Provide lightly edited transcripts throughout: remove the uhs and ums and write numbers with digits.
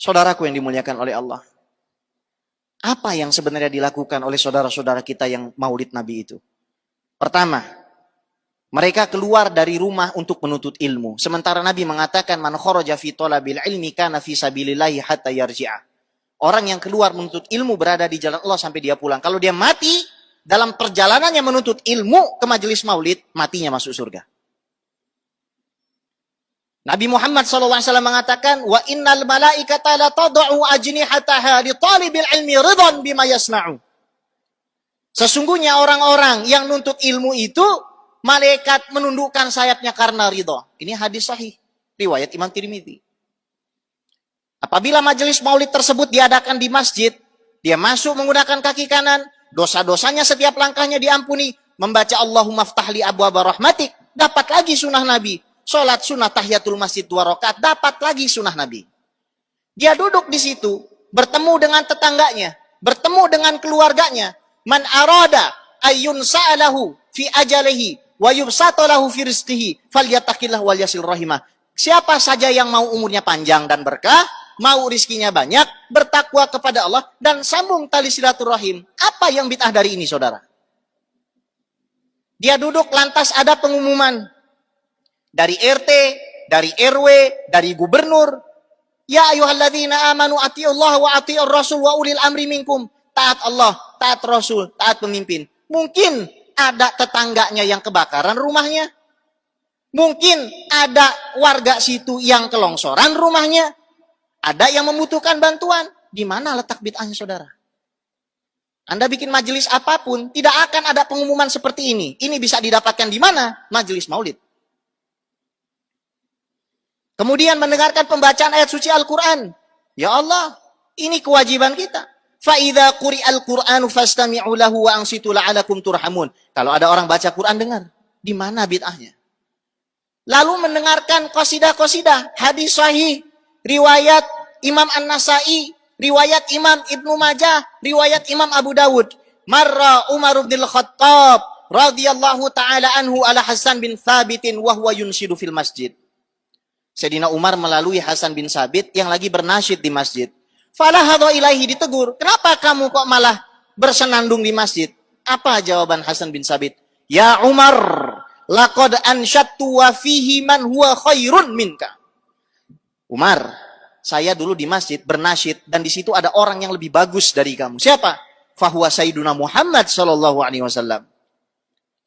Saudaraku yang dimuliakan oleh Allah, apa yang sebenarnya dilakukan oleh saudara-saudara kita yang maulid Nabi itu? Pertama, mereka keluar dari rumah untuk menuntut ilmu. Sementara Nabi mengatakan, man kharaja fi talabil ilmi kana fi sabilillahi hatta yarji'a. Orang yang keluar menuntut ilmu berada di jalan Allah sampai dia pulang. Kalau dia mati dalam perjalanannya menuntut ilmu ke majelis maulid, matinya masuk surga. Nabi Muhammad SAW mengatakan, wa innal malaikata la tad'u ajnihataha li talibil ilmi ridhan bima yasna'u. Sesungguhnya orang-orang yang nuntut ilmu itu, malaikat menundukkan sayapnya karena ridha. Ini hadis sahih, riwayat Imam Tirmidzi. Apabila majelis maulid tersebut diadakan di masjid, dia masuk menggunakan kaki kanan, dosa-dosanya setiap langkahnya diampuni, membaca Allahumma ftahli abwaaba rahmatik, dapat lagi sunnah Nabi. Sholat sunnah tahiyatul masjid 2 rakaat, dapat lagi sunnah Nabi. Dia duduk di situ, bertemu dengan tetangganya, bertemu dengan keluarganya. Man arada ayyun sa'alahu fi ajalihi wa yubsatalahu fi rizqihi falyattaqillah wal yasil rahimah. Siapa saja yang mau umurnya panjang dan berkah, mau rizkinya banyak, bertakwa kepada Allah, dan sambung tali silaturahim. Apa yang bid'ah dari ini, saudara? Dia duduk lantas ada pengumuman dari RT, dari RW, dari gubernur. Ya ayyuhalladzina amanu atiullaha wa atiur rasul wa ulil amri minkum. Taat Allah, taat Rasul, taat pemimpin. Mungkin ada tetangganya yang kebakaran rumahnya. Mungkin ada warga situ yang kelongsoran rumahnya. Ada yang membutuhkan bantuan. Di mana letak bid'ahnya, saudara? Anda bikin majelis apapun, tidak akan ada pengumuman seperti ini. Ini bisa didapatkan di mana? Majelis maulid. Kemudian mendengarkan pembacaan ayat suci Al-Quran. Ya Allah, ini kewajiban kita. فَإِذَا قُرِئَ الْقُرْآنُ فَاسْتَمِعُوا لَهُ وَأَنْصِتُوا لَعَلَكُمْ تُرْحَمُونَ. Kalau ada orang baca Quran, dengar. Di mana bid'ahnya? Lalu mendengarkan qasidah-qasidah, hadis sahih, riwayat Imam An-Nasai, riwayat Imam Ibnu Majah, riwayat Imam Abu Dawud. Marra Umar bin Khattab radhiyallahu ta'ala anhu ala Hasan bin Thabitin wa huwa yunshidu fil masjid. Sayyidina Umar melalui Hasan bin Sabit yang lagi bernasyid di masjid. Falah hadha ilaihi, ditegur. Kenapa kamu kok malah bersenandung di masjid? Apa jawaban Hasan bin Sabit? Ya Umar, laqad ansyattu wa fihi man huwa khairun minka. Umar, saya dulu di masjid bernasyid dan di situ ada orang yang lebih bagus dari kamu. Siapa? Fahuwa Sayyiduna Muhammad sallallahu alaihi wasallam.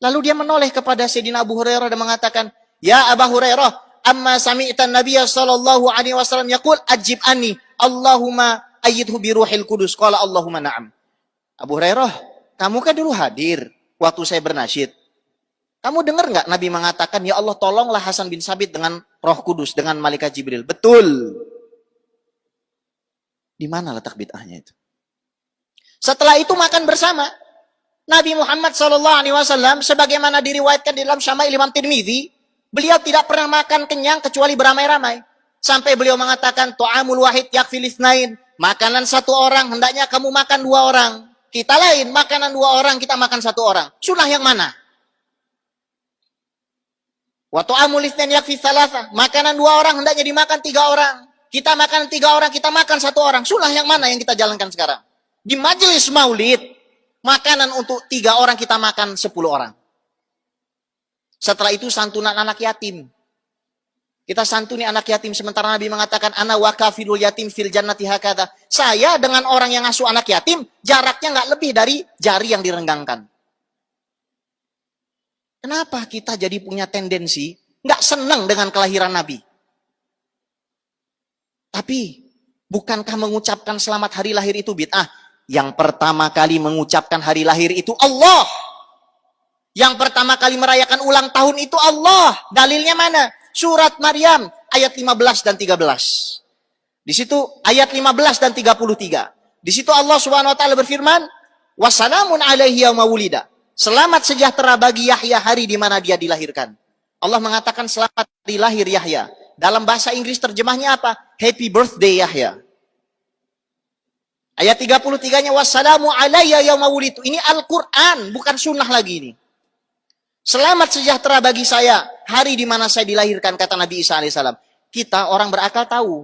Lalu dia menoleh kepada Sayyidina Abu Hurairah dan mengatakan, "Ya Abu Hurairah, amma sami'tan Nabiya sallallahu alaihi wasallam yaqul ajib anni Allahumma ayyidhu bi ruhil kudus." Qala Allahumma na'am. Abu Hurairah, kamu kan dulu hadir waktu saya bernasyid. Kamu dengar nggak Nabi mengatakan, ya Allah tolonglah Hasan bin Sabit dengan Roh Kudus, dengan malaikat Jibril? Betul. Di mana letak bid'ahnya itu? Setelah itu makan bersama. Nabi Muhammad SAW sebagaimana diriwayatkan di dalam Syama'il Imam Tirmidzi, beliau tidak pernah makan kenyang kecuali beramai-ramai. Sampai beliau mengatakan, Tu'amul wahid yakfil itsnain. Makanan satu orang, hendaknya kamu makan 2 orang. Kita lain, makanan 2 orang, kita makan 1 orang. Sunnah yang mana? Wa tu'amul itsnain yakfil tsalatsa. Makanan 2 orang, hendaknya dimakan 3 orang. Kita makan 3 orang, kita makan 1 orang. Sunnah yang mana yang kita jalankan sekarang? Di majelis maulid, makanan untuk 3 orang, kita makan 10 orang. Setelah itu santunan anak yatim. Kita santuni anak yatim, sementara Nabi mengatakan, ana wa kafilul yatim fil jannati hakadha. Saya dengan orang yang ngasuh anak yatim, jaraknya nggak lebih dari jari yang direnggangkan. Kenapa kita jadi punya tendensi nggak senang dengan kelahiran Nabi? Tapi, bukankah mengucapkan selamat hari lahir itu bid'ah? Yang pertama kali mengucapkan hari lahir itu Allah. Yang pertama kali merayakan ulang tahun itu Allah. Dalilnya mana? Surat Maryam ayat 15 dan 13. Di situ ayat 15 dan 33. Di situ Allah Subhanahu wa taala berfirman, "Wassalamun alaihi yauma wulida." Selamat sejahtera bagi Yahya hari di mana dia dilahirkan. Allah mengatakan selamat hari lahir Yahya. Dalam bahasa Inggris terjemahnya apa? Happy birthday Yahya. Ayat 33-nya wassalamu alayya yauma wulidtu. Ini Al-Qur'an, bukan sunnah lagi ini. Selamat sejahtera bagi saya hari di mana saya dilahirkan, kata Nabi Isa alaihissalam. Kita orang berakal tahu